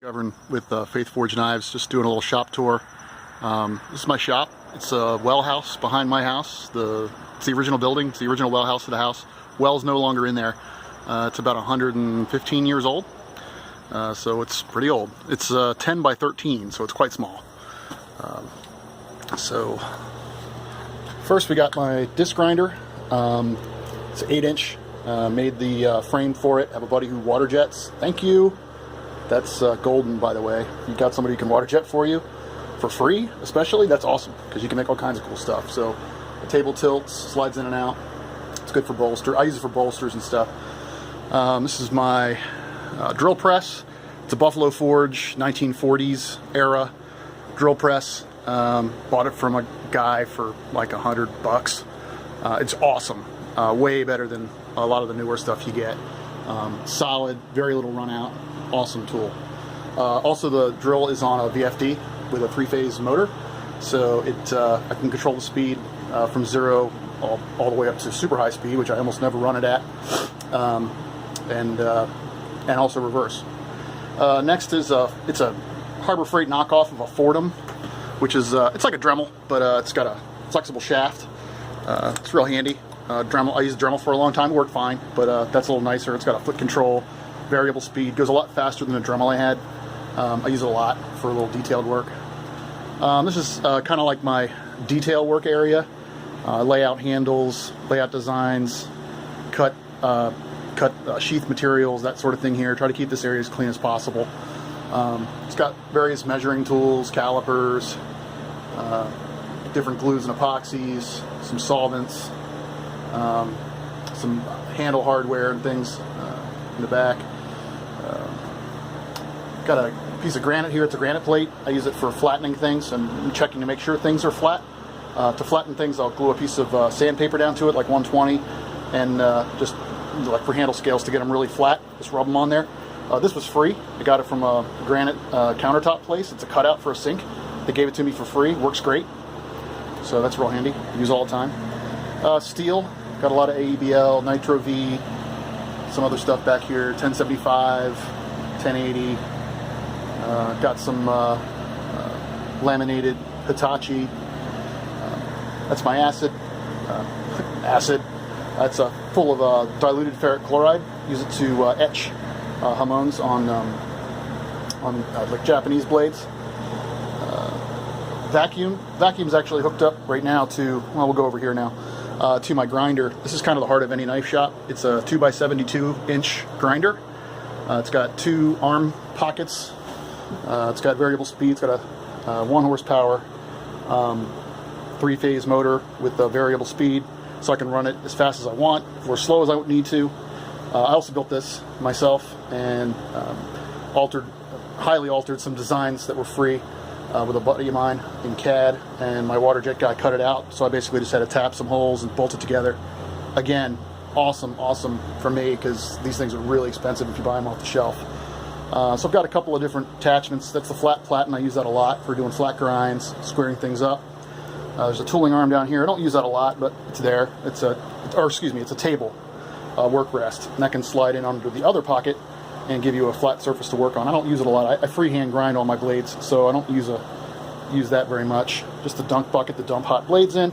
Govern with Faith Forge Knives, just doing a little shop tour. This is my shop. It's a well house behind my house. It's the original building. It's the original well house of the house. Well's no longer in there. It's about 115 years old, so it's pretty old. It's 10 by 13, so it's quite small. So first we got my disc grinder. It's 8-inch. Made the frame for it. I have a buddy who water jets. Thank you. That's golden, by the way. If you've got somebody who can water jet for you for free, especially, that's awesome, because you can make all kinds of cool stuff. So the table tilts, slides in and out. It's good for bolster. I use it for bolsters and stuff. This is my drill press. It's a Buffalo Forge 1940s era drill press. Bought it from a guy for like $100. It's awesome. Way better than a lot of the newer stuff you get. Solid, very little run out. Awesome tool. Also, the drill is on a VFD with a 3-phase motor, so I can control the speed from 0 all the way up to super high speed, which I almost never run it at, and also reverse. Next is it's a Harbor Freight knockoff of a Fordham, which is it's like a Dremel, but it's got a flexible shaft. It's real handy. Dremel. I used Dremel for a long time. It worked fine, but that's a little nicer. It's got a foot control, variable speed, goes a lot faster than the Dremel I had. I use it a lot for a little detailed work. This is kind of like my detail work area. Layout handles, layout designs, cut sheath materials, that sort of thing here. Try to keep this area as clean as possible. It's got various measuring tools, calipers, different glues and epoxies, some solvents, some handle hardware and things in the back. Got a piece of granite here. It's a granite plate. I use it for flattening things and checking to make sure things are flat. To flatten things, I'll glue a piece of sandpaper down to it, like 120, and just like for handle scales to get them really flat. Just rub them on there. This was free. I got it from a granite countertop place. It's a cutout for a sink. They gave it to me for free. Works great. So that's real handy. Use all the time. Steel. Got a lot of AEBL, Nitro V, some other stuff back here. 1075, 1080. Got some laminated Hitachi. That's my acid. That's full of diluted ferric chloride. Use it to etch hamons on like Japanese blades. Vacuum's actually hooked up right now to, well, we'll go over here now, to my grinder. This is kind of the heart of any knife shop. It's a 2x72-inch grinder. It's got 2 arm pockets. It's got variable speed. It's got a 1 horsepower 3-phase motor with a variable speed, so I can run it as fast as I want or as slow as I need to. I also built this myself and highly altered some designs that were free with a buddy of mine in CAD, and my water jet guy cut it out, so I basically just had to tap some holes and bolt it together. Again, awesome for me, because these things are really expensive if you buy them off the shelf. So I've got a couple of different attachments. That's the flat platen. I use that a lot for doing flat grinds, squaring things up. There's a tooling arm down here. I don't use that a lot, but it's there. It's a table work rest, and that can slide in under the other pocket and give you a flat surface to work on. I don't use it a lot. I freehand grind all my blades, so I don't use that very much. Just a dunk bucket to dump hot blades in.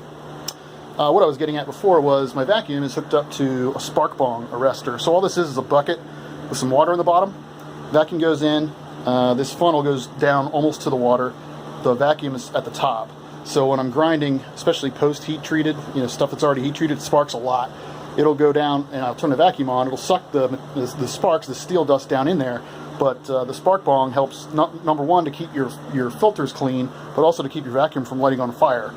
What I was getting at before was my vacuum is hooked up to a spark bong arrestor. So all this is a bucket with some water in the bottom. Vacuum goes in. This funnel goes down almost to the water. The vacuum is at the top. So when I'm grinding, especially post-heat treated, stuff that's already heat treated, sparks a lot. It'll go down, and I'll turn the vacuum on. It'll suck the sparks, the steel dust down in there. But the spark bong helps, number one, to keep your filters clean, but also to keep your vacuum from lighting on fire,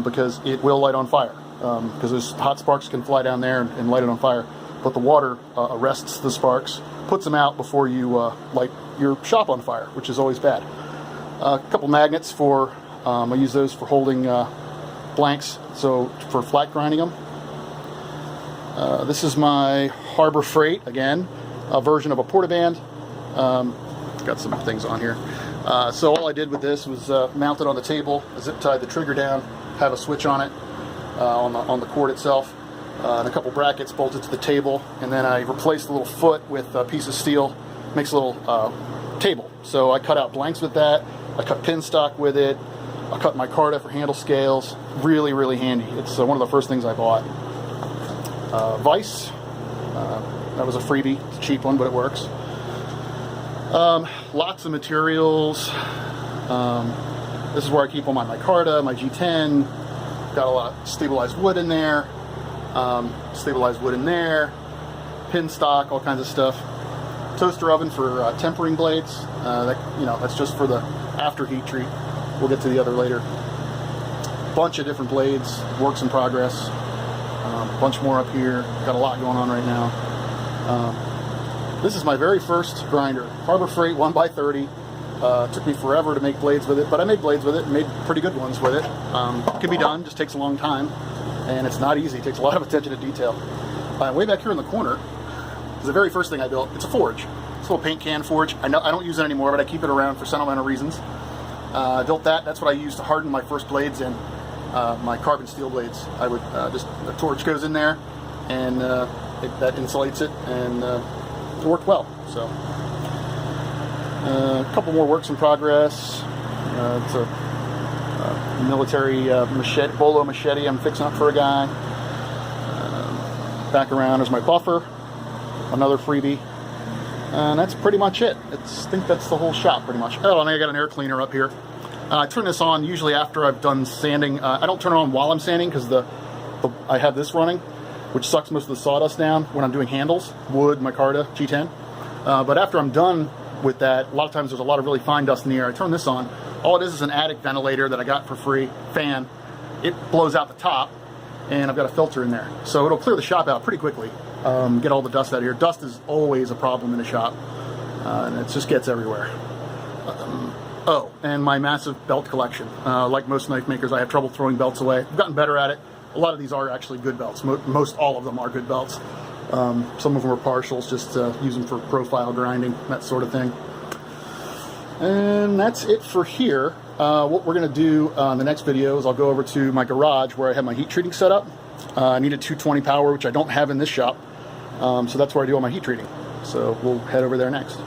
because it will light on fire. Because those hot sparks can fly down there and light it on fire. But the water arrests the sparks, puts them out before you light your shop on fire, which is always bad. A couple magnets for, I use those for holding blanks, so for flat grinding them. This is my Harbor Freight, again, a version of a Portaband. Got some things on here. So all I did with this was mount it on the table, zip tied the trigger down, have a switch on it, on the cord itself, and a couple brackets bolted to the table, and then I replaced the little foot with a piece of steel. Makes a little table. So I cut out blanks with that. I cut pin stock with it. I cut micarta for handle scales. Really, really handy. It's one of the first things I bought. Vise. That was a freebie. It's a cheap one, but it works. Lots of materials. This is where I keep all my micarta, my G10. Got a lot of stabilized wood in there. Stabilized wood in there. Pin stock, all kinds of stuff. Toaster oven for tempering blades. That's just for the after heat treat. We'll get to the other later. Bunch of different blades, works in progress. Bunch more up here. Got a lot going on right now. This is my very first grinder. Harbor Freight 1x30. Took me forever to make blades with it, but I made blades with it and made pretty good ones with it. It can be done, just takes a long time, and it's not easy. It takes a lot of attention to detail. Way back here in the corner is the very first thing I built. It's a forge. It's a little paint can forge. I don't use it anymore, but I keep it around for sentimental reasons. I built that. That's what I used to harden my first blades in, my carbon steel blades. I would the torch goes in there, and that insulates it, and it worked well. So a couple more works in progress. It's a military machete, bolo machete I'm fixing up for a guy. Back around is my buffer, another freebie. And that's pretty much it. I think that's the whole shop pretty much. Oh, and I got an air cleaner up here. I turn this on usually after I've done sanding. I don't turn it on while I'm sanding because I have this running, which sucks most of the sawdust down when I'm doing handles, wood, micarta, G10. But after I'm done with that, a lot of times there's a lot of really fine dust in the air. I turn this on. All it is an attic ventilator that I got for free, fan. It blows out the top, and I've got a filter in there. So it'll clear the shop out pretty quickly. Get all the dust out of here. Dust is always a problem in a shop, and it just gets everywhere. Oh, and my massive belt collection. Like most knife makers, I have trouble throwing belts away. I've gotten better at it. A lot of these are actually good belts. Most all of them are good belts. Some of them are partials, just use them for profile grinding, that sort of thing. And that's it for here. What we're going to do in the next video is I'll go over to my garage where I have my heat treating set up. I need a 220 power, which I don't have in this shop. So that's where I do all my heat treating. So we'll head over there next.